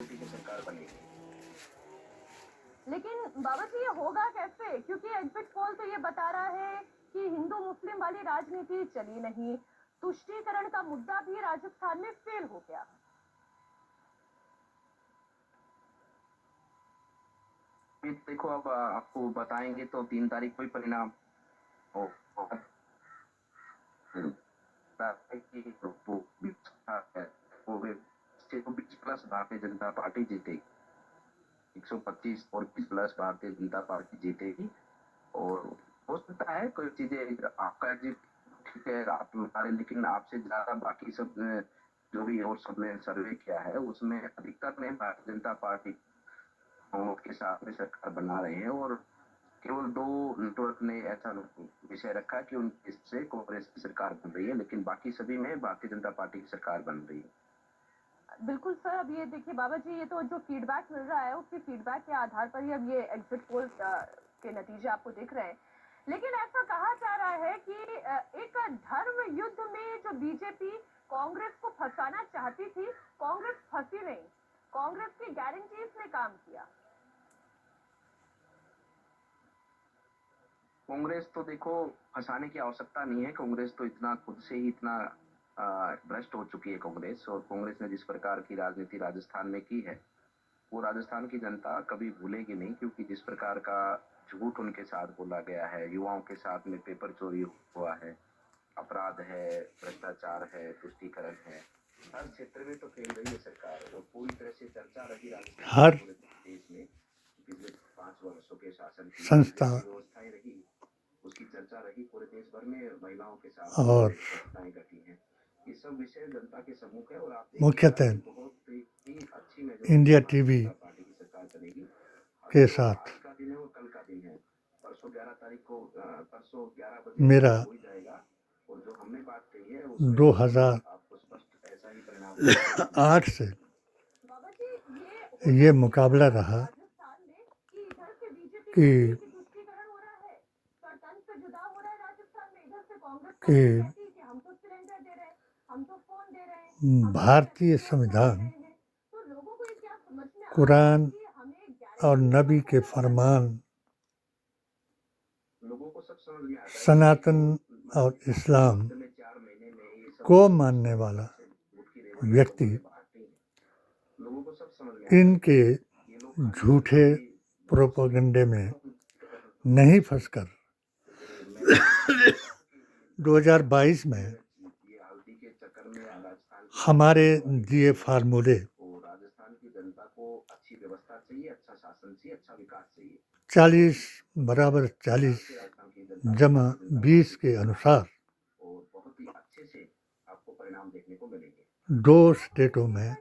की सरकार बनेगी। लेकिन बाबा जी ये होगा कैसे? क्योंकि एग्जिट पोल तो ये बता रहा है कि हिंदू मुस्लिम वाली राजनीति चली नहीं, तुष्टीकरण का मुद्दा भी राजस्थान में फेल हो गया। देखो, अब आपको बताएंगे तो 3 तारीख को ही परिणाम होगा। वो 120 प्लस भारतीय जनता पार्टी जीतेगी, 125 और 20 प्लस भारतीय जनता पार्टी जीतेगी। और हो सकता है कोई चीजें आपका जी ठीक है आप बता रहे, लेकिन आपसे ज्यादा बाकी सब जो भी और सबने सर्वे किया है उसमें अधिकतर में भारतीय जनता पार्टी के साथ में सरकार बना रहे हैं। और केवल 2 नेटवर्क ने ऐसा विषय रखा कि उनकी से कांग्रेस की सरकार बन रही है, लेकिन बाकी सभी में भारतीय जनता पार्टी की सरकार बन रही है। बिल्कुल सर, अब ये देखिए बाबा जी, ये तो जो फीडबैक मिल रहा है उसकी फीडबैक के आधार पर ही अब ये एग्जिट पोल के नतीजे आपको दिख रहे हैं। लेकिन ऐसा कहा जा रहा है कि एक धर्म युद्ध में जो बीजेपी कांग्रेस को फंसाना चाहती थी, कांग्रेस फंसी नहीं, कांग्रेस की गारंटीज ने काम किया। कांग्रेस तो देखो फंसाने की आवश्यकता नहीं है, कांग्रेस तो इतना खुद से ही इतना भ्रष्ट हो चुकी है कांग्रेस। और कांग्रेस ने जिस प्रकार की राजनीति राजस्थान में की है वो राजस्थान की जनता कभी भूलेगी नहीं, क्योंकि जिस प्रकार का झूठ उनके साथ बोला गया है, युवाओं के साथ में पेपर चोरी हुआ है, अपराध है, भ्रष्टाचार है, तुष्टीकरण है, हर क्षेत्र में तो फेल रही है सरकार। और पूरी तरह से चर्चा रही राजस्थान हर पूरे देश में पिछले 5 वर्षों के शासन की संस्था व्यवस्थाएं रही, उसकी चर्चा रही पूरे देश भर में। महिलाओं के साथ और घटनाएं घटी हैं, ये सब विषय जनता के सम्मुख है। और आप मुख्यतः बहुत ही अच्छी मेजोरिटी इंडिया भारतीय टीवी जनता पार्टी की सरकार बनेगी। के तो साथ आज का दिन है और कल का दिन है, परसों 11 तारीख को परसों 11 बजे मेरा हो ही जाएगा। और जो हमने बात कही है उसमें 2008 आपको स्पष्ट ऐसा ही परिणाम से बाबा जी ये मुकाबला रहा राजस्थान में कि इधर से बीजेपी कि कहती है कि तुष्टीकरण हो रहा है, गणतंत्र से जुदा हो रहा है राजस्थान में, इधर से कांग्रेस कि कहती है कि हम तो सिलेंडर दे रहे हैं, हम तो फोन दे रहे हैं, हम तो भारतीय दे संविधान, रहे हैं। तो लोगों को ये क्या समझ में आ रहा है कुरान कि हमें और गारंटी नबी के फरमान, लोगों को सब समझ में आता है। सनातन और इस्लाम में 4 महीने में ये सब को मानने वाला व्यक्ति लोगों को सब समझ में इनके झूठे प्रोपेगेंडे में नहीं फंसकर 2022 में हमारे दिए फार्मूले राजस्थान की जनता को अच्छी व्यवस्था चाहिए, अच्छा शासन चाहिए, अच्छा विकास चाहिए। 40 बराबर 40 जमा 20 के अनुसार और बहुत ही अच्छे से आपको परिणाम देखने को मिलेंगे। 2 स्टेटों में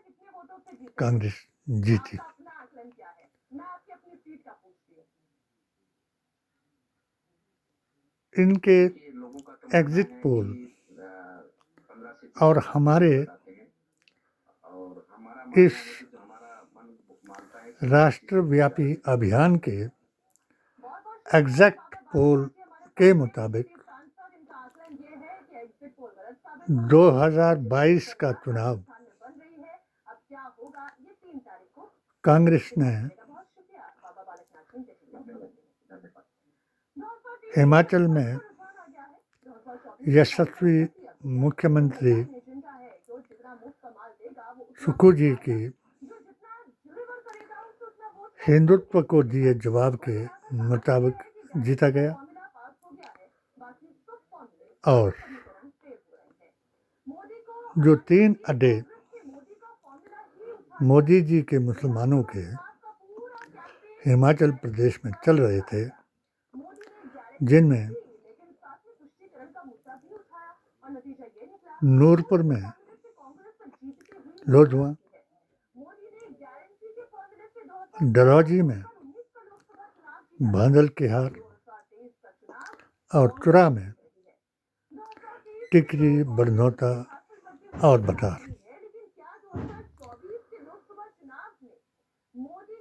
कांग्रेस जीती। अपना आकलन क्या है? मैं आपकी अपनी सीट का पूछती हूँ। इनके एग्जिट पोल और हमारे इस राष्ट्रव्यापी अभियान के एग्जैक्ट पोल के मुताबिक 2022 का चुनाव कांग्रेस ने हिमाचल में यशस्वी मुख्यमंत्री सुक्खू जी की हिंदुत्व को दिए जवाब के मुताबिक जीता गया। और जो 3 अड्डे मोदी जी के मुसलमानों के हिमाचल प्रदेश में चल रहे थे, जिनमें नूरपुर में लोधवा, डलहौजी में भांदल किहार और चुरा में टिकरी, बड़नौता और बटार,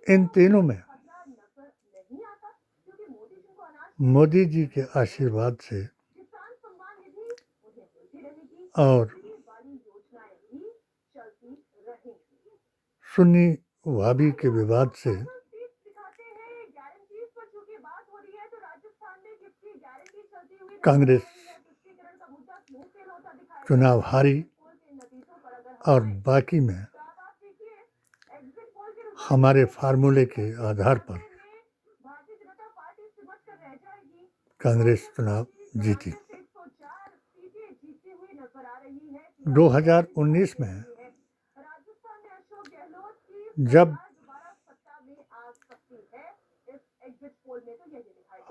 इन तीनों में मोदी जी के आशीर्वाद से और सुन्नी वाबी के विवाद से कांग्रेस चुनाव हारी और बाकी में हमारे फार्मूले के आधार पर कांग्रेस चुनाव जीती। 2019 में जब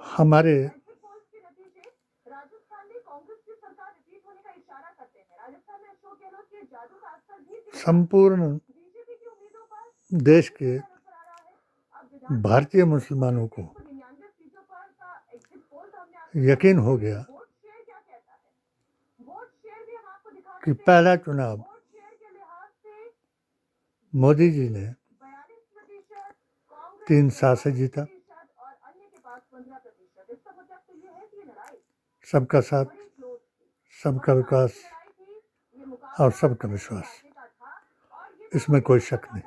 हमारे संपूर्ण देश के भारतीय मुसलमानों को यकीन हो गया कि पहला चुनाव मोदी जी ने 3 साल से जीता। सबका साथ, सबका विकास और सबका विश्वास, इसमें कोई शक नहीं।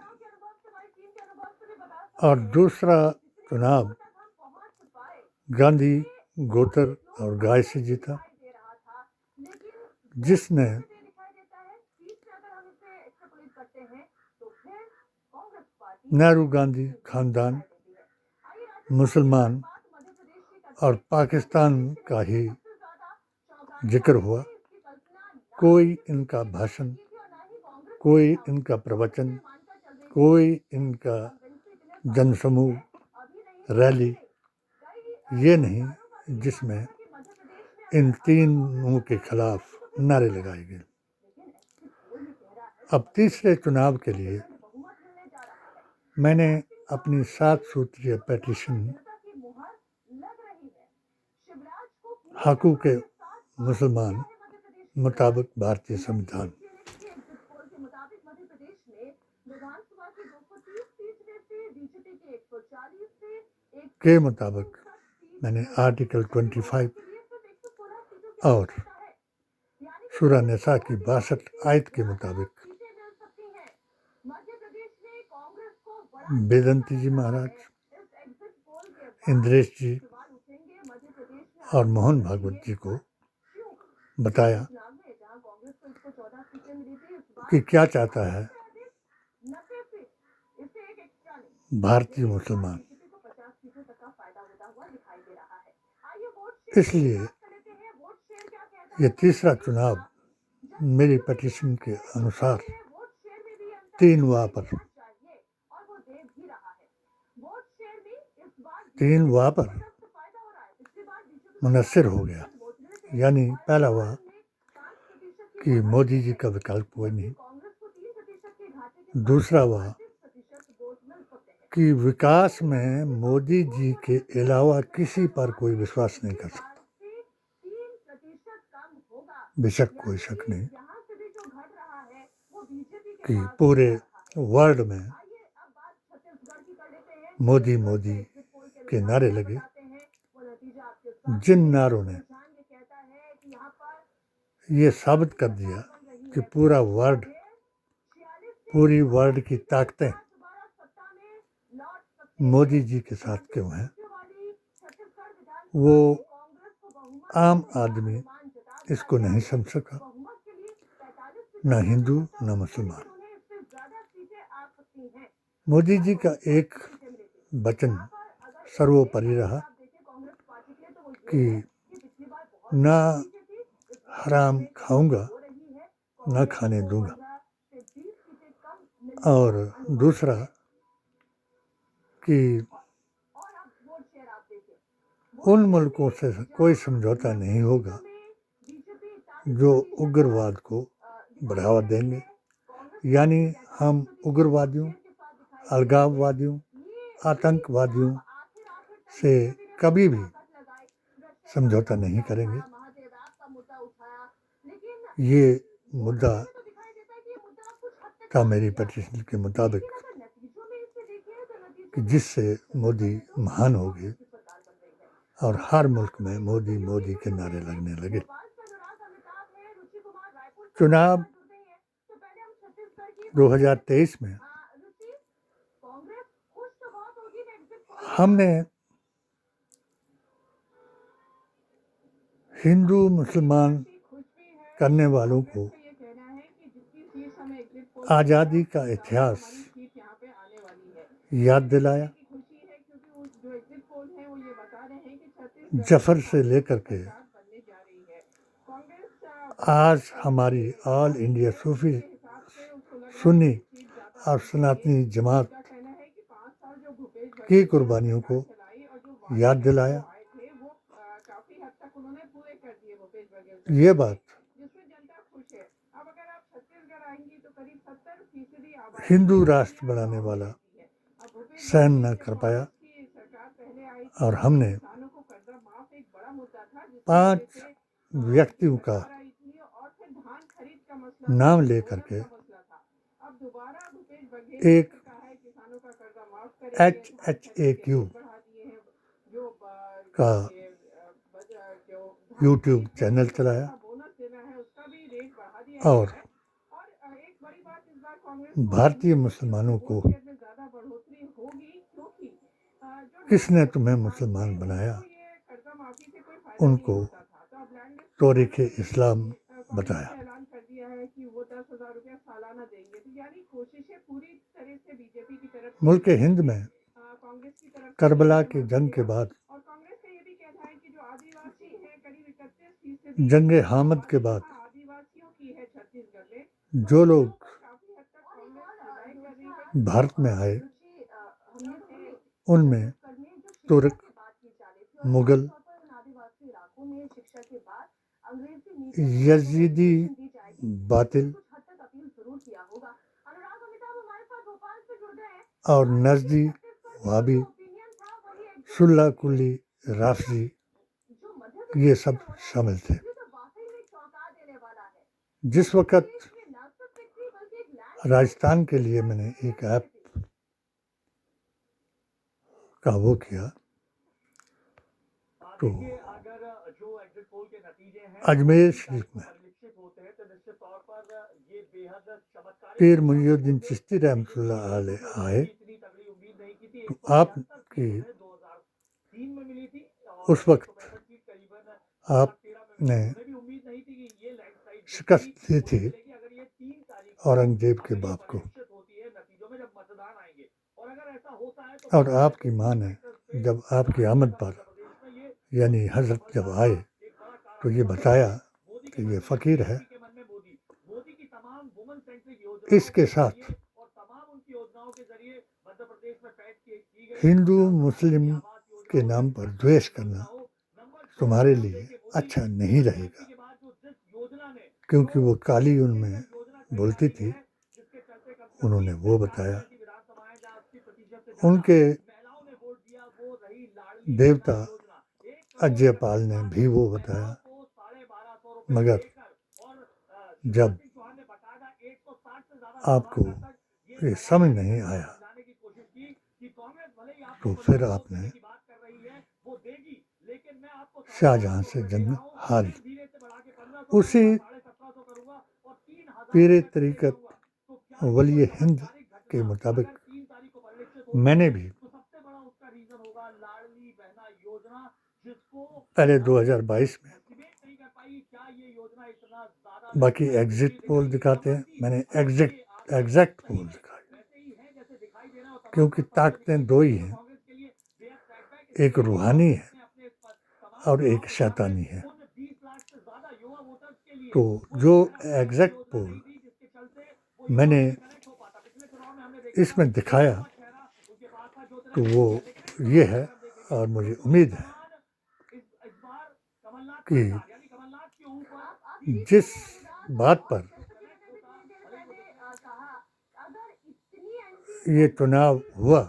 और दूसरा चुनाव गांधी गोतर और गाय से जीता, जिसने नेहरू गांधी खानदान, मुसलमान और पाकिस्तान का ही जिक्र हुआ। कोई इनका भाषण, कोई इनका प्रवचन, कोई इनका जनसमूह, रैली ये नहीं जिसमें इन तीनों के खिलाफ नारे लगाए गए। अब तीसरे चुनाव के लिए मैंने अपनी 7 सूत्रीय पेटिशन हकूक़ मुसलमान मुताबिक भारतीय संविधान के मुताबिक मैंने आर्टिकल 25 और सूरा निसा की 62 आयत के मुताबिक वेदंती जी महाराज, इंद्रेश जी और मोहन भागवत जी को बताया कि क्या चाहता है भारतीय मुसलमान। इसलिए ये तीसरा चुनाव मेरी पिटीशन के अनुसार 3 वाह पर मुनस्सिर हो गया। यानी पहला हुआ कि मोदी जी का विकल्प कोई नहीं, दूसरा हुआ कि विकास में मोदी जी के अलावा किसी पर कोई विश्वास नहीं कर सकता। बेशक कोई शक नहीं कि पूरे वर्ल्ड में मोदी मोदी के नारे लगे, जिन नारों ने ये साबित कर दिया कि पूरी वर्ल्ड की ताकतें मोदी जी के साथ क्यों हैं, वो आम आदमी इसको नहीं समझ सका, न हिंदू न मुसलमान। मोदी जी का एक वचन सर्वोपरि रहा कि ना हराम खाऊंगा ना खाने दूंगा, और दूसरा कि उन मुल्कों से कोई समझौता नहीं होगा जो उग्रवाद को बढ़ावा देंगे। यानी हम उग्रवादियों, अलगाववादियों, आतंकवादियों से कभी भी समझौता नहीं करेंगे। ये मुद्दा था मेरी पिटीशन के मुताबिक कि जिससे मोदी महान हो गए और हर मुल्क में मोदी मोदी के नारे लगने लगे। चुनाव 2023 में हमने हिंदू मुसलमान करने वालों को आज़ादी का इतिहास याद दिलाया। जफर से लेकर के आज हमारी ऑल इंडिया सूफी सुन्नी और सनातनी जमात की कुर्बानियों को याद दिलाया। ये बात हिंदू राष्ट्र बनाने वाला सहन न कर पाया और हमने 5 व्यक्तियों का नाम लेकर के एक HHAQ का YouTube चैनल चलाया और भारतीय मुसलमानों को किसने तुम्हें मुसलमान बनाया उनको तारीख़ इस्लाम बताया। मुल्क हिंद में करबला की जंग के बाद जंग हामद के बाद जो लोग भारत में आए उनमें तुर्क, मुगल, यजीदी, बातिल और नजदी, वहाबी, सुल्ला कुल्ली, राफजी ये सब शामिल थे। जिस वक़्त राजस्थान के लिए मैंने एक ऐप का वो किया तो अजमेर शरीफ में पीर मुईनुद्दीन चिश्ती रहमतुल्लाह अलैह आए तो आपकी उस वक्त आपने शिकस्त दी थी औरंगजेब के बाप को और आपकी माँ ने जब आपकी आमद पर यानी हज़रत जब आए तो ये बताया कि ये फ़कीर है, इसके साथ हिंदू मुस्लिम के नाम पर द्वेष करना तुम्हारे लिए अच्छा नहीं रहेगा, क्योंकि वो काली उनमें बोलती थी। उन्होंने वो बताया। उनके देवता अजयपाल ने भी वो बताया, मगर जब आपको ये समझ नहीं आया तो फिर आपने शाहजहां से जंग हारी। उसी पीरे तरीक़त वली हिंद के मुताबिक मैंने भी पहले 2022 में, बाकी एग्जिट पोल दिखाते हैं, मैंने एग्जैक्ट पोल दिखाए, क्योंकि ताकतें दो ही हैं, एक रूहानी है और एक शैतानी है। तो जो एग्जैक्ट पोल मैंने इसमें दिखाया तो वो ये है और मुझे उम्मीद है कि जिस बात पर ये चुनाव हुआ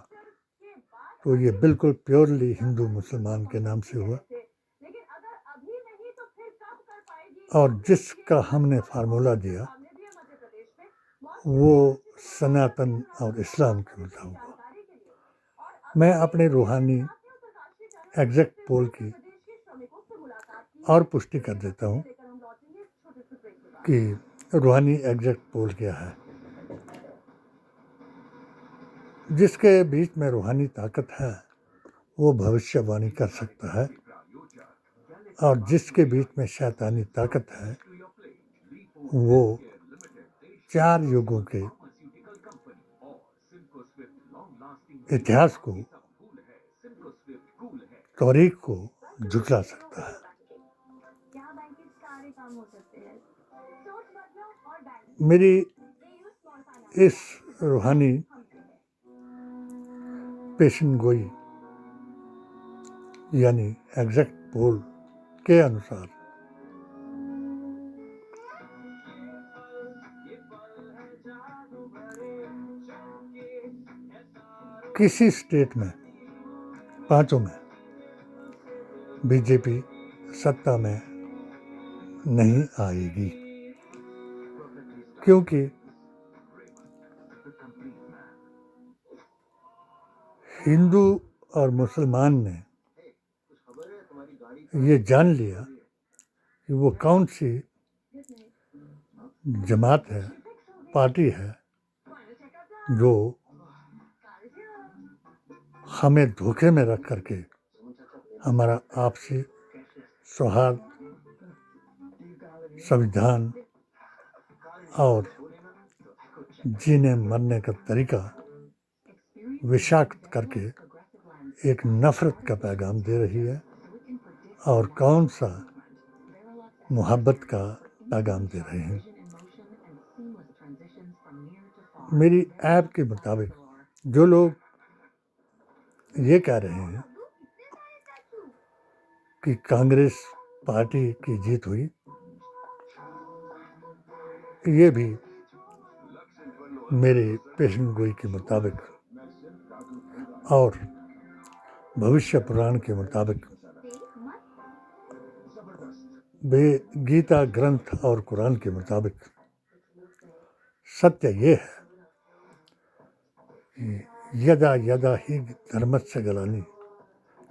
तो ये बिल्कुल प्योरली हिंदू मुसलमान के नाम से हुआ और जिसका हमने फार्मूला दिया वो सनातन और इस्लाम के मुताबिक हुआ। मैं अपने रूहानी एग्जैक्ट पोल की और पुष्टि कर देता हूँ कि रूहानी एग्जैक्ट पोल क्या है। जिसके बीच में रूहानी ताकत है वो भविष्यवाणी कर सकता है, और जिसके बीच में शैतानी ताकत है वो 4 युगों के इतिहास को, तारीख को झुठला सकता है। मेरी इस रूहानी पेशन गोई यानी एग्जैक्ट पोल के अनुसार किसी स्टेट में, 5 में बीजेपी सत्ता में नहीं आएगी, क्योंकि हिंदू और मुसलमान ने ये जान लिया कि वो कौन सी जमात है, पार्टी है जो हमें धोखे में रख करके हमारा आपसी सौहार्द, संविधान और जीने मरने का तरीका विषाक्त करके एक नफरत का पैगाम दे रही है, और कौन सा मोहब्बत का पैगाम दे रहे हैं। मेरी ऐप के मुताबिक जो लोग ये कह रहे हैं कि कांग्रेस पार्टी की जीत हुई, ये भी मेरे पेशन गोई के मुताबिक और भविष्य पुराण के मुताबिक वे गीता ग्रंथ और कुरान के मुताबिक सत्य ये है कि यदा यदा ही धर्मस्य ग्लानि,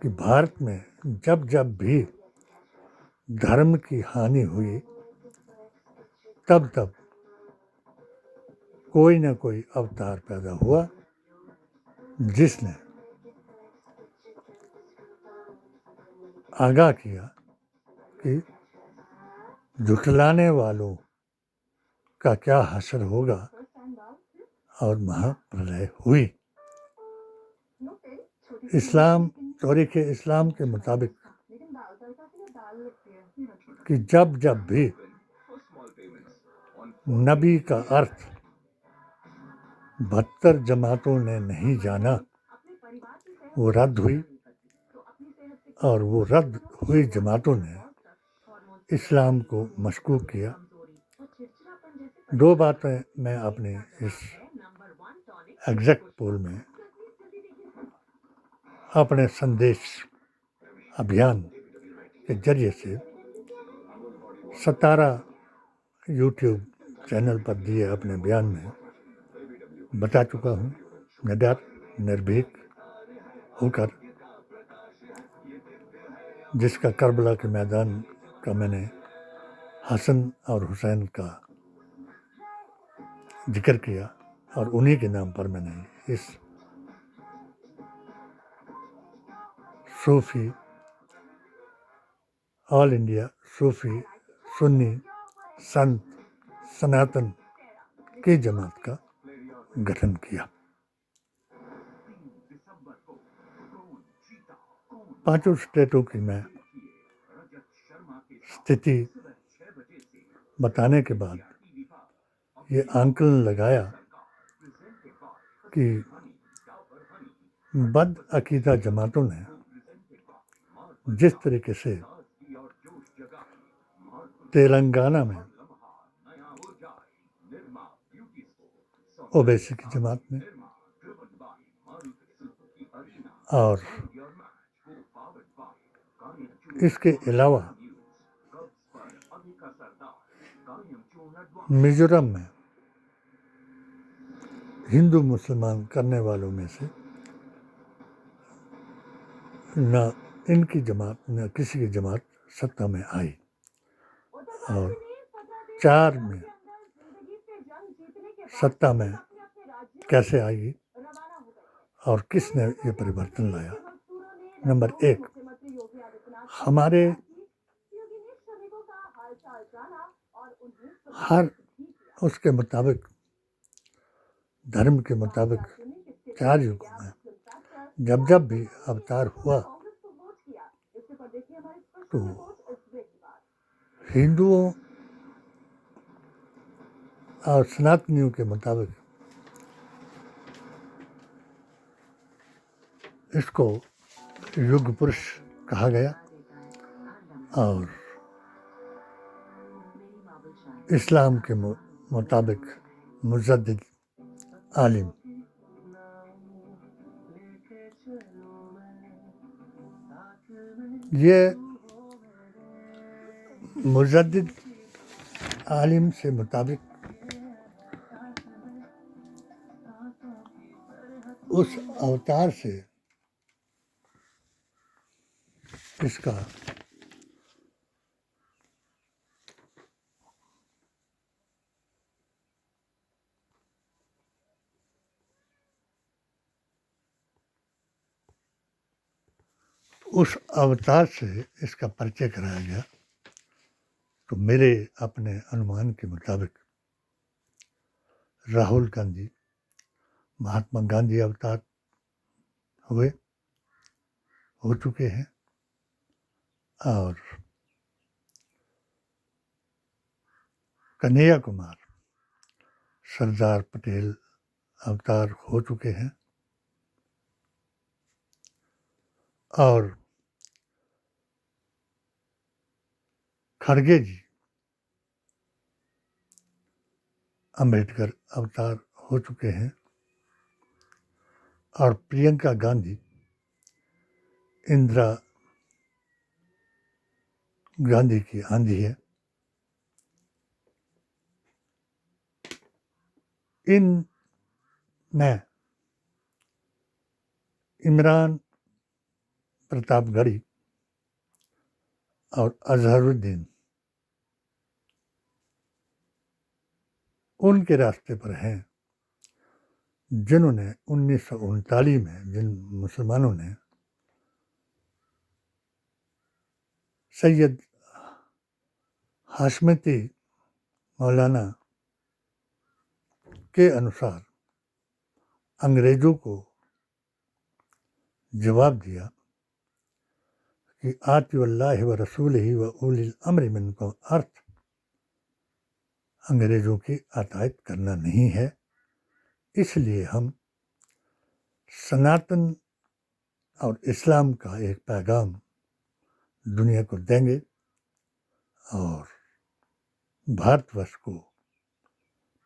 कि भारत में जब जब भी धर्म की हानि हुई तब तब कोई न कोई अवतार पैदा हुआ जिसने आगाह किया कि झुठलाने वालों का क्या हश्र होगा, और महाप्रलय हुई। इस्लाम, तारीख इस्लाम के मुताबिक कि जब जब भी नबी का अर्थ 72 जमातों ने नहीं जाना, वो रद्द हुई, और वो रद्द हुई जमातों ने इस्लाम को मशकूक किया। 2 बातें मैं अपने इस एग्जैक्ट पोल में अपने संदेश अभियान के जरिए से 17 यूट्यूब चैनल पर दिए अपने बयान में बता चुका हूँ, निडर निर्भीक होकर, जिसका करबला के मैदान का मैंने हसन और हुसैन का जिक्र किया, और उन्हीं के नाम पर मैंने इस सूफी, ऑल इंडिया सूफी सुन्नी संत सनातन की जमात का गठन किया। 5 स्टेटों की मैं स्थिति बताने के बाद ये आंकलन लगाया कि बद अकीदा जमातों ने जिस तरीके से तेलंगाना में ओवैसी की जमात ने, और इसके अलावा मिजोरम में हिंदू मुसलमान करने वालों में से न इनकी जमात न किसी की जमात सत्ता में आई, और 4 में सत्ता में कैसे आई और किसने ये परिवर्तन लाया, नंबर एक, हमारे हर उसके मुताबिक, धर्म के मुताबिक 4 युगों में जब जब भी अवतार हुआ तो हिंदुओं और सनातनियों के मुताबिक इसको युग पुरुष कहा गया और इस्लाम के मुताबिक मुजद्दिद आलिम। ये मुजद्दिद आलिम से मुताबिक उस अवतार से इसका उस अवतार से इसका परिचय कराया गया। तो मेरे अपने अनुमान के मुताबिक राहुल गांधी महात्मा गांधी अवतार हो चुके हैं और कन्हैया कुमार सरदार पटेल अवतार हो चुके हैं और खड़गे जी अंबेडकर अवतार हो चुके हैं और प्रियंका गांधी इंदिरा गांधी की आंधी है। इनमें इमरान प्रतापगढ़ी और अजहरुद्दीन उनके रास्ते पर हैं जिन्होंने 1939 में जिन मुसलमानों ने सैयद हाशमती मौलाना के अनुसार अंग्रेजों को जवाब दिया कि आतिउल्लाह व रसूलिही व उलिल अम्रि मिनकुम अर्थ अंग्रेजों की अतायत करना नहीं है, इसलिए हम सनातन और इस्लाम का एक पैगाम दुनिया को देंगे और भारतवर्ष को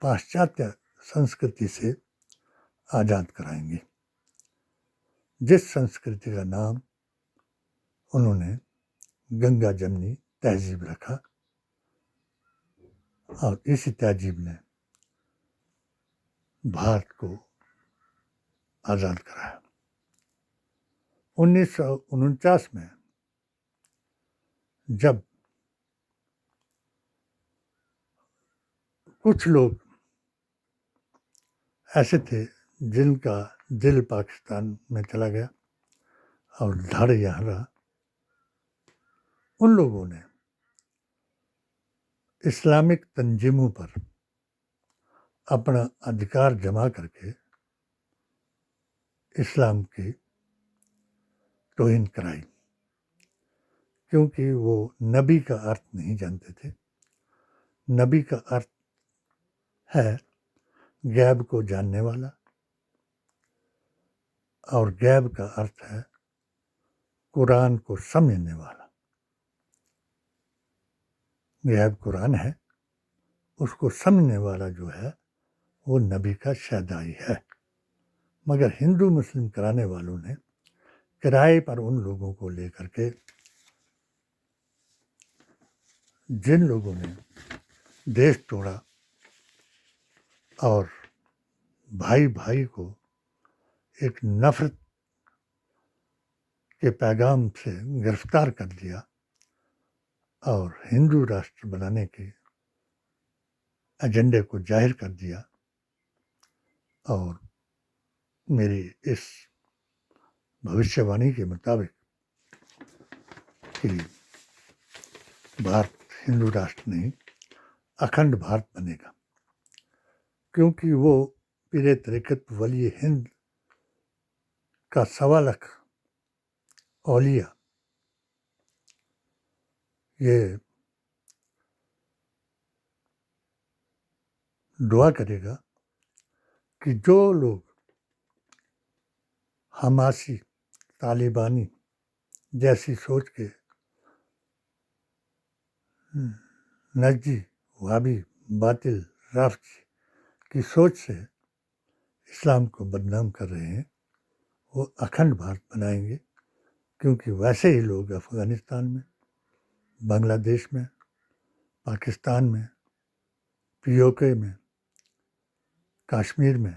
पाश्चात्य संस्कृति से आज़ाद कराएंगे। जिस संस्कृति का नाम उन्होंने गंगा जमनी तहजीब रखा और इसी तहजीब ने भारत को आज़ाद कराया। 1949 में जब कुछ लोग ऐसे थे जिनका दिल पाकिस्तान में चला गया और धड़ यहाँ रहा, उन लोगों ने इस्लामिक तंजीमों पर अपना अधिकार जमा करके इस्लाम की तौहीन कराई, क्योंकि वो नबी का अर्थ नहीं जानते थे। नबी का अर्थ है गैब को जानने वाला और गैब का अर्थ है कुरान को समझने वाला। गैब कुरान है, उसको समझने वाला जो है वो नबी का शहदाई है। मगर हिंदू मुस्लिम कराने वालों ने किराए पर उन लोगों को लेकर के, जिन लोगों ने देश तोड़ा और भाई भाई को एक नफरत के पैगाम से गिरफ्तार कर दिया और हिंदू राष्ट्र बनाने के एजेंडे को जाहिर कर दिया। और मेरी इस भविष्यवाणी के मुताबिक कि भारत हिंदू राष्ट्र नहीं, अखंड भारत बनेगा, क्योंकि वो पीरे तरीक़त वली हिंद का 1.25 लाख औलिया ये दुआ करेगा कि जो लोग हमासी, तालिबानी जैसी सोच के नजदी, वहाबी, बातिल, राफ्जी की सोच से इस्लाम को बदनाम कर रहे हैं, वो अखंड भारत बनाएंगे, क्योंकि वैसे ही लोग अफ़गानिस्तान में, बांग्लादेश में, पाकिस्तान में, पीओके में, कश्मीर में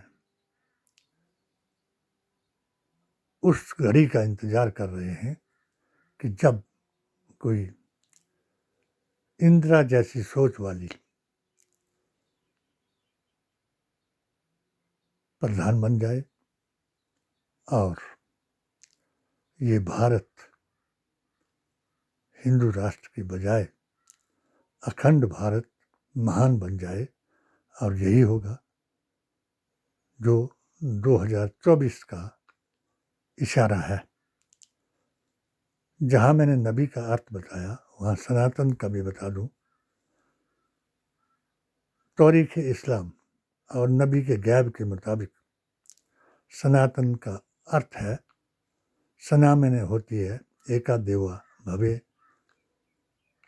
उस घड़ी का इंतज़ार कर रहे हैं कि जब कोई इंदिरा जैसी सोच वाली प्रधान बन जाए और ये भारत हिंदू राष्ट्र की बजाय अखंड भारत महान बन जाए, और यही होगा जो 2024 का इशारा है। जहाँ मैंने नबी का अर्थ बताया, वहाँ सनातन का भी बता दूँ। तारीख़ इस्लाम और नबी के गैब के मुताबिक सनातन का अर्थ है, सना मैंने होती है एका देवा भवे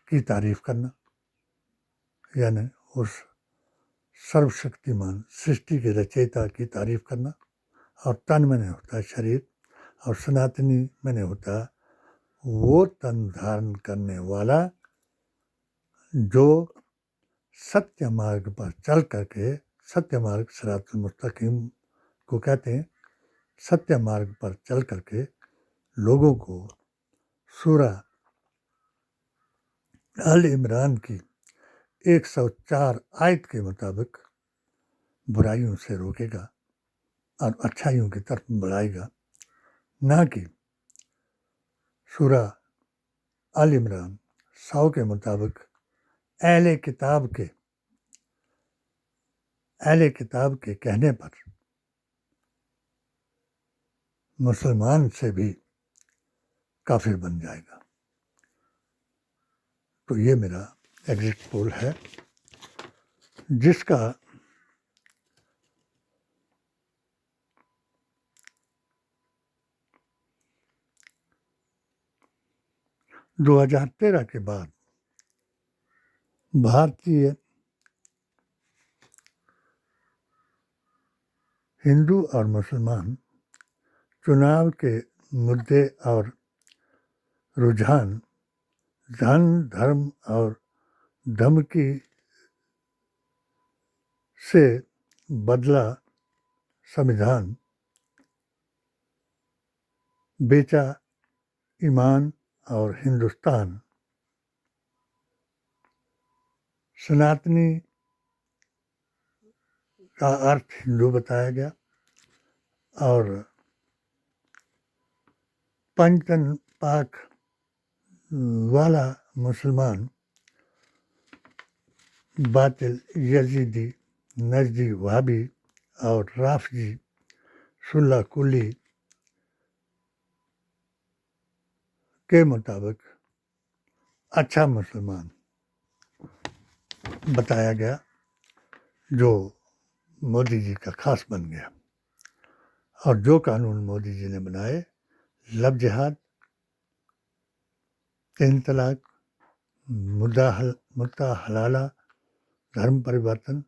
की तारीफ़ करना, यानी उस सर्वशक्तिमान सृष्टि के रचयिता की तारीफ़ करना, और तन मैंने होता है शरीर, और सनातनी मैंने होता है वो तन धारण करने वाला जो सत्य मार्ग पर चल करके, सत्य मार्ग सिरातुल मुस्तकीम को कहते हैं, सत्य मार्ग पर चल करके लोगों को सूरा अल इमरान की 104 आयत के मुताबिक बुराइयों से रोकेगा और अच्छाइयों की तरफ बढ़ाएगा, ना कि सूरा अल इमरान 100 के मुताबिक अहले किताब के कहने पर मुसलमान से भी काफिर बन जाएगा। तो ये मेरा एग्जिट पोल है, जिसका दो 2013 के बाद भारतीय हिंदू और मुसलमान चुनाव के मुद्दे और रुझान धन, धर्म और धमकी से बदला संविधान, बेचा ईमान और हिंदुस्तान, सनातनी का अर्थ हिंदू बताया गया, और पंचतन पाक वाला मुसलमान बातिल यजीदी, नजदी, वहाबी और राफजी, सुल्ला कुली के मुताबिक अच्छा मुसलमान बताया गया, जो मोदी जी का खास बन गया। और जो कानून मोदी जी ने बनाए, लव जिहाद, 3 तलाक, मुद्दा हलाला, धर्म परिवर्तन,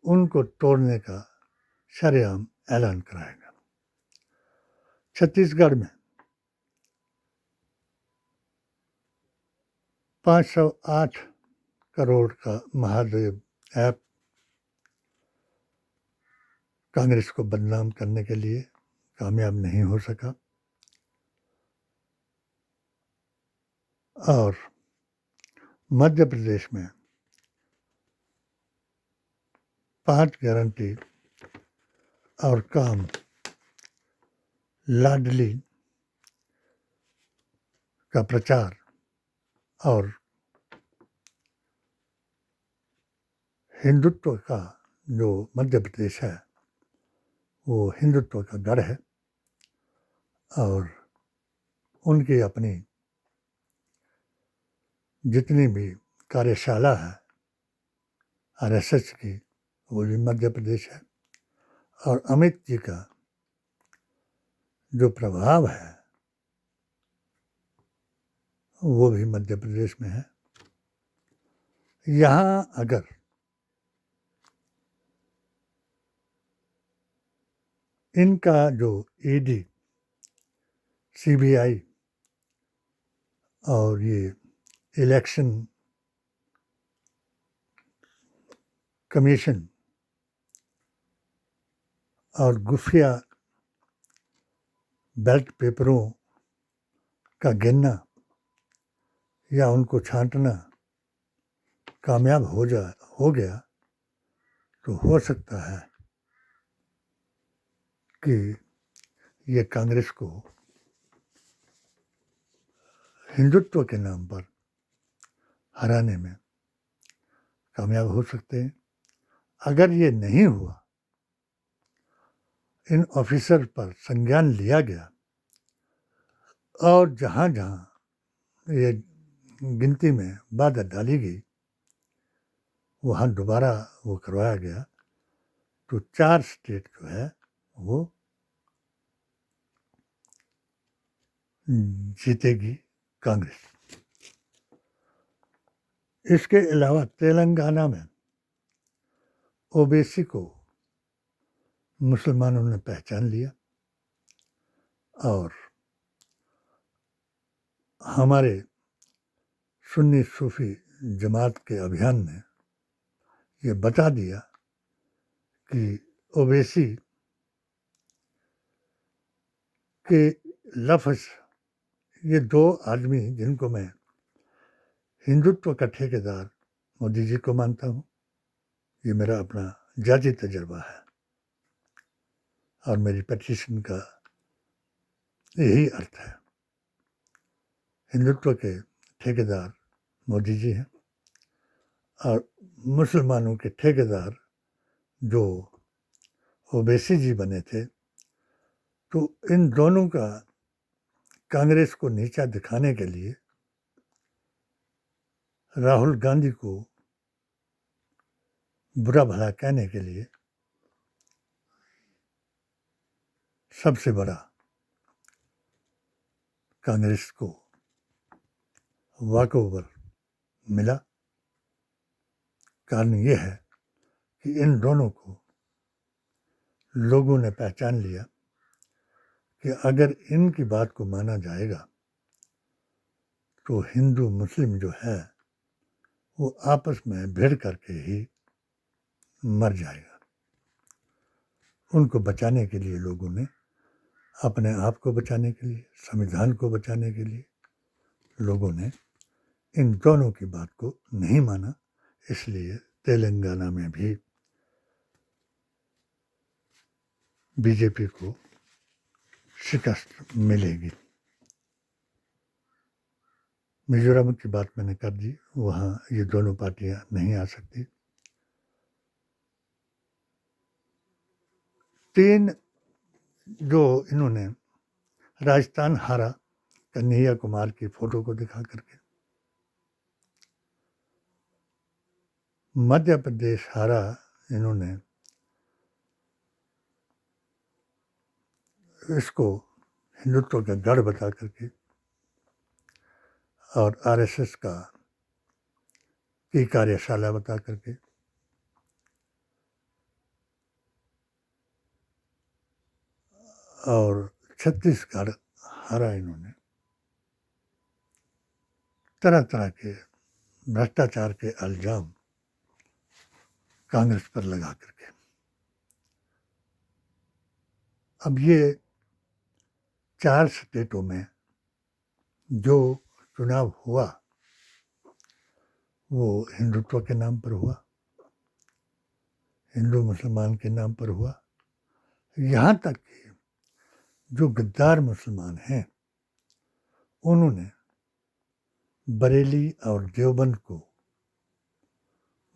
उनको तोड़ने का शरेआम ऐलान कराएगा। छत्तीसगढ़ में 508 करोड़ का महादेव ऐप कांग्रेस को बदनाम करने के लिए कामयाब नहीं हो सका, और मध्य प्रदेश में 5 गारंटी और काम लाडली का प्रचार और हिंदुत्व का जो मध्य प्रदेश है वो हिंदुत्व का गढ़ है और उनकी अपनी जितनी भी कार्यशाला है आरएसएस की वो भी मध्य प्रदेश है और अमित जी का जो प्रभाव है वो भी मध्य प्रदेश में है। यहाँ अगर इनका जो ईडी सीबीआई और ये इलेक्शन कमीशन और खुफिया बैलेट पेपरों का गिनना या उनको छांटना कामयाब हो गया तो हो सकता है कि ये कांग्रेस को हिंदुत्व के नाम पर हराने में कामयाब हो सकते हैं। अगर ये नहीं हुआ, इन ऑफिसर पर संज्ञान लिया गया और जहाँ जहाँ ये गिनती में बाधा डाली गई वहाँ दोबारा वो करवाया गया तो 4 स्टेट जो है वो जीतेगी कांग्रेस। इसके अलावा तेलंगाना में ओबीसी को मुसलमानों ने पहचान लिया और हमारे सुन्नी सूफी जमात के अभियान ने ये बता दिया कि ओबीसी के लफ्ज़ ये 2 आदमी जिनको मैं हिंदुत्व का ठेकेदार मोदी जी को मानता हूँ, ये मेरा अपना जाती तजर्बा है और मेरी पिटीशन का यही अर्थ है। हिंदुत्व के ठेकेदार मोदी जी हैं और मुसलमानों के ठेकेदार जो ओबीसी जी बने थे, तो इन दोनों का कांग्रेस को नीचा दिखाने के लिए राहुल गांधी को बुरा भला कहने के लिए सबसे बड़ा कांग्रेस को वॉकओवर मिला। कारण ये है कि इन दोनों को लोगों ने पहचान लिया कि अगर इनकी बात को माना जाएगा तो हिंदू मुस्लिम जो है वो आपस में भिड़ करके ही मर जाएगा। उनको बचाने के लिए लोगों ने, अपने आप को बचाने के लिए, संविधान को बचाने के लिए लोगों ने इन दोनों की बात को नहीं माना। इसलिए तेलंगाना में भी बीजेपी को शिकस्त मिलेगी। मिजोरम की बात मैंने कर दी, वहाँ ये दोनों पार्टियां नहीं आ सकती। 3 जो इन्होंने राजस्थान हारा कन्हैया कुमार की फोटो को दिखा करके, मध्य प्रदेश हारा इन्होंने इसको हिंदुत्व का गढ़ बता करके और आरएसएस की कार्यशाला बता करके, और छत्तीसगढ़ हारा इन्होंने तरह तरह के भ्रष्टाचार के इल्जाम कांग्रेस पर लगा करके। अब ये 4 स्टेटों में जो चुनाव हुआ वो हिंदुत्व के नाम पर हुआ, हिंदू मुसलमान के नाम पर हुआ। यहाँ तक कि जो गद्दार मुसलमान हैं उन्होंने बरेली और देवबंद को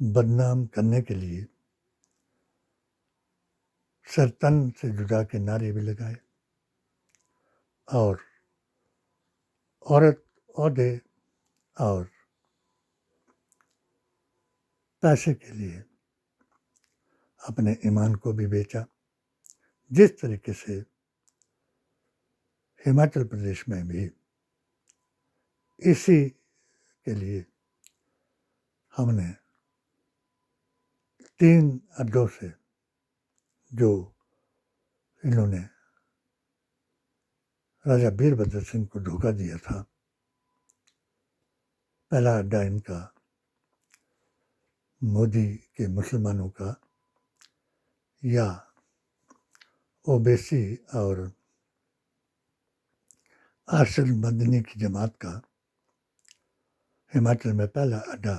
बदनाम करने के लिए सर तन से जुदा के नारे भी लगाए और औरत, ओहदे और पैसे के लिए अपने ईमान को भी बेचा। जिस तरीके से हिमाचल प्रदेश में भी इसी के लिए हमने 3 अड्डों से जो इन्होंने राजा वीरभद्र सिंह को धोखा दिया था, पहला अड्डा इनका मोदी के मुसलमानों का या ओबीसी और अरशद मदनी की जमात का हिमाचल में पहला अड्डा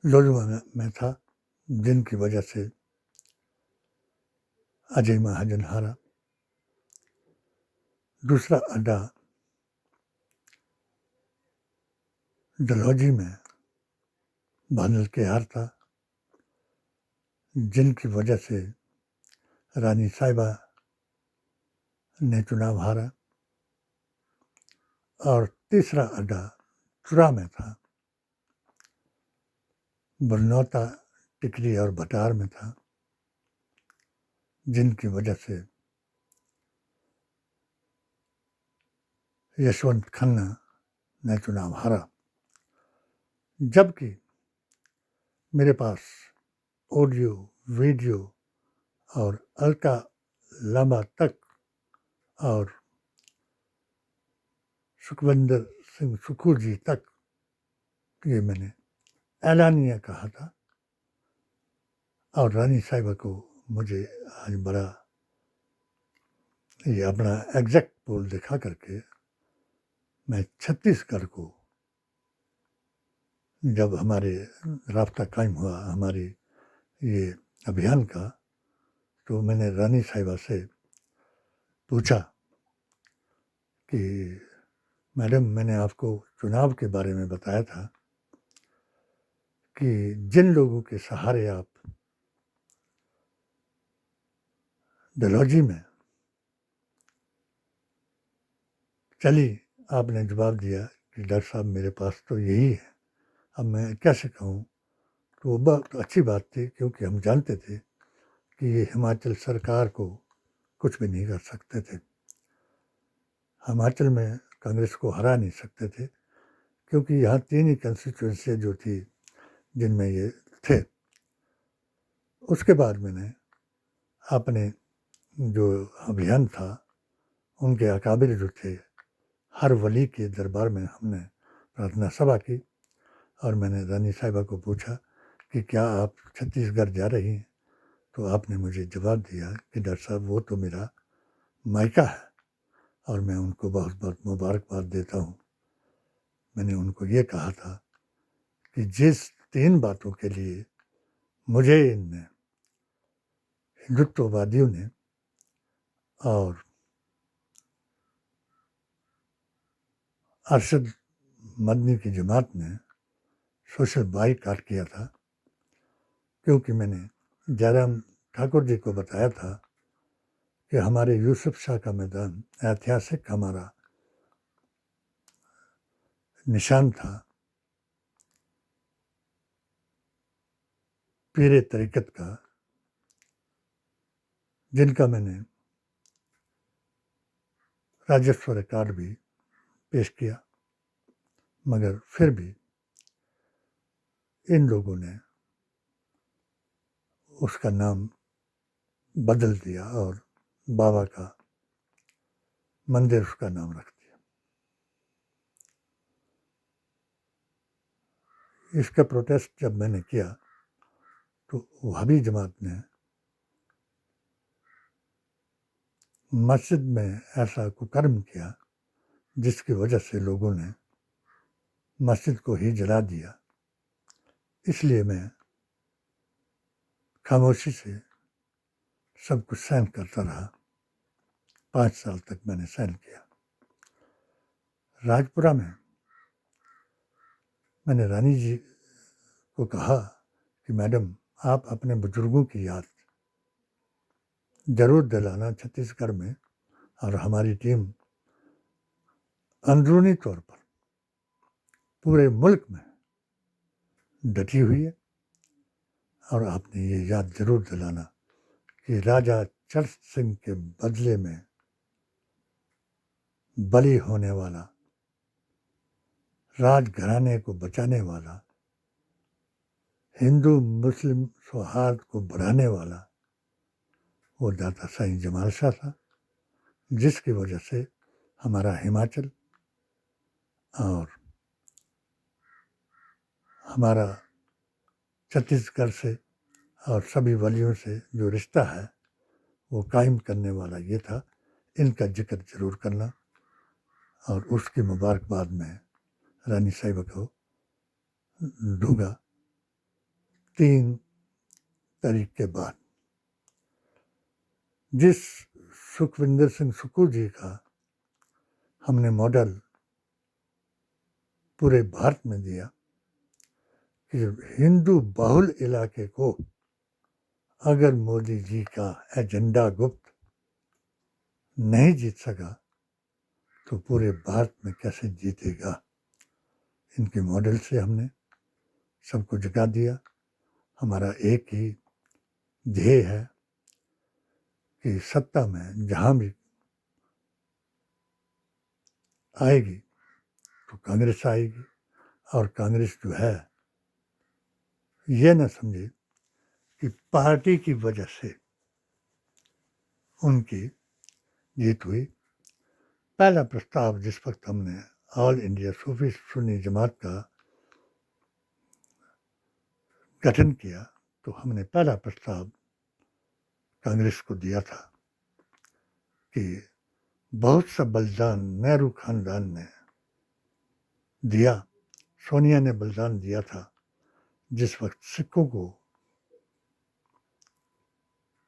लोलवा में था, जिनकी वजह से अजय महाजन हारा। दूसरा अड्डा डलहौजी में बादल के हार था, जिनकी वजह से रानी साहिबा ने चुनाव हारा। और तीसरा अड्डा चुरा में था, बरनौता, टिकरी और भटार में था, जिनकी वजह से यशवंत खन्ना ने चुनाव हारा। जबकि मेरे पास ऑडियो, वीडियो और अलका लांबा तक और सुखविंदर सिंह सुक्खू जी तक ये मैंने ऐलानिया कहा था। और रानी साहिबा को मुझे आज बड़ा ये अपना एग्जैक्ट पोल दिखा करके मैं छत्तीसगढ़ को जब हमारे राब्ता कायम हुआ हमारे ये अभियान का, तो मैंने रानी साहिबा से पूछा कि मैडम, मैंने आपको चुनाव के बारे में बताया था कि जिन लोगों के सहारे आप डलहौजी में चली, आपने जवाब दिया कि डॉक्टर साहब मेरे पास तो यही है, अब मैं कैसे कहूँ। तो वो बहुत अच्छी बात थी, क्योंकि हम जानते थे कि ये हिमाचल सरकार को कुछ भी नहीं कर सकते थे। हिमाचल में कांग्रेस को हरा नहीं सकते थे, क्योंकि यहाँ 3 ही कंस्टिट्यूंसी जो थी जिनमें ये थे। उसके बाद मैंने अपने जो अभियान था, उनके अकाबिर जो थे, हर वली के दरबार में हमने प्रार्थना सभा की और मैंने रानी साहिबा को पूछा कि क्या आप छत्तीसगढ़ जा रही हैं। तो आपने मुझे जवाब दिया कि डॉक्टर साहब, वो तो मेरा मायका है और मैं उनको बहुत बहुत मुबारकबाद देता हूँ। मैंने उनको ये कहा था कि जिस 3 बातों के लिए मुझे इन हिंदुत्ववादियों ने और अरशद मदनी की जमात ने सोशल बाइकाट किया था, क्योंकि मैंने जयराम ठाकुर जी को बताया था कि हमारे यूसुफ शाह का मैदान ऐतिहासिक हमारा निशान था। पीरे तरीक़त का, जिनका मैंने राजस्व रिकॉर्ड भी पेश किया, मगर फिर भी इन लोगों ने उसका नाम बदल दिया और बाबा का मंदिर उसका नाम रख दिया। इसका प्रोटेस्ट जब मैंने किया तो वहाबी जमात ने मस्जिद में ऐसा कुकर्म किया जिसकी वजह से लोगों ने मस्जिद को ही जला दिया। इसलिए मैं खामोशी से सब कुछ सहन करता रहा। 5 साल तक मैंने सहन किया। राजपुरा में मैंने रानी जी को कहा कि मैडम आप अपने बुजुर्गों की याद जरूर दिलाना छत्तीसगढ़ में, और हमारी टीम अंदरूनी तौर पर पूरे मुल्क में डटी हुई है, और आपने ये याद जरूर दिलाना कि राजा चर्च सिंह के बदले में बलि होने वाला, राजघराने को बचाने वाला, हिंदू मुस्लिम सौहार्द को बढ़ाने वाला वो दाता साईं जमाल शाह था, जिसकी वजह से हमारा हिमाचल और हमारा छत्तीसगढ़ से और सभी वलियों से जो रिश्ता है वो कायम करने वाला ये था। इनका जिक्र जरूर करना, और उसकी मुबारकबाद में रानी साहिबा को दूंगा 3 तारीख के बाद। जिस सुखविंदर सिंह सुक्खू जी का हमने मॉडल पूरे भारत में दिया कि हिंदू बहुल इलाके को अगर मोदी जी का एजेंडा गुप्त नहीं जीत सका तो पूरे भारत में कैसे जीतेगा। इनके मॉडल से हमने सबको जगा दिया। हमारा एक ही ध्येय है कि सत्ता में जहाँ भी आएगी तो कांग्रेस आएगी, और कांग्रेस जो है ये न समझे कि पार्टी की वजह से उनकी जीत हुई। पहला प्रस्ताव जिस वक्त हमने ऑल इंडिया सूफी सुन्नी जमात का गठन किया तो हमने पहला प्रस्ताव कांग्रेस को दिया था कि बहुत सा बलिदान नेहरू खानदान ने दिया, सोनिया ने बलिदान दिया था। जिस वक्त सिखों को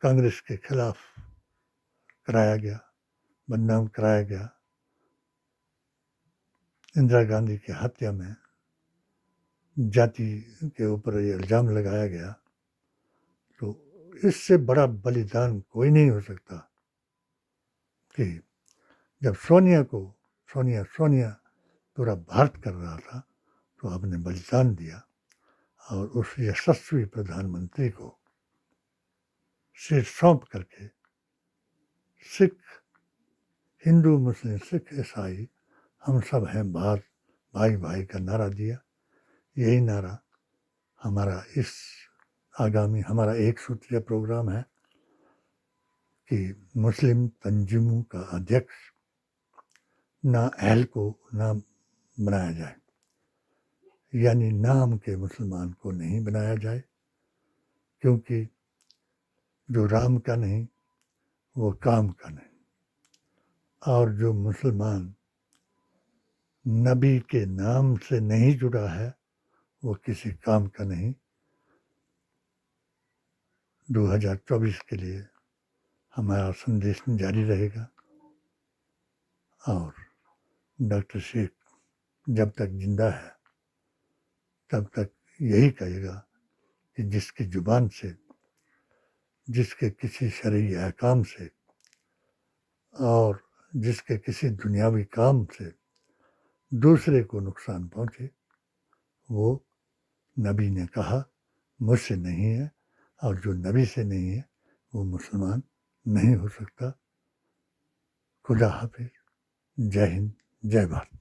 कांग्रेस के खिलाफ कराया गया, बदनाम कराया गया, इंदिरा गांधी की हत्या में जाति के ऊपर ये इल्ज़ाम लगाया गया, तो इससे बड़ा बलिदान कोई नहीं हो सकता कि जब सोनिया पूरा भारत कर रहा था तो आपने बलिदान दिया, और उस यशस्वी प्रधानमंत्री को सिर सौंप करके सिख, हिंदू मुस्लिम सिख ईसाई हम सब हैं भारत, भाई भाई का नारा दिया। यही नारा हमारा इस आगामी हमारा एक सूत्रीय प्रोग्राम है कि मुस्लिम तंजीमों का अध्यक्ष ना अहल को ना बनाया जाए, यानी नाम के मुसलमान को नहीं बनाया जाए, क्योंकि जो राम का नहीं वो काम का नहीं, और जो मुसलमान नबी के नाम से नहीं जुड़ा है वो किसी काम का नहीं। 2024 के लिए हमारा संदेश जारी रहेगा, और डॉक्टर शेख जब तक जिंदा है तब तक यही कहेगा कि जिसकी जुबान से, जिसके किसी शरई अहकाम से और जिसके किसी दुनियावी काम से दूसरे को नुकसान पहुँचे, वो नबी ने कहा मुझसे नहीं है, और जो नबी से नहीं है वो मुसलमान नहीं हो सकता। खुदा हाफिज। जय हिंद, जय भारत।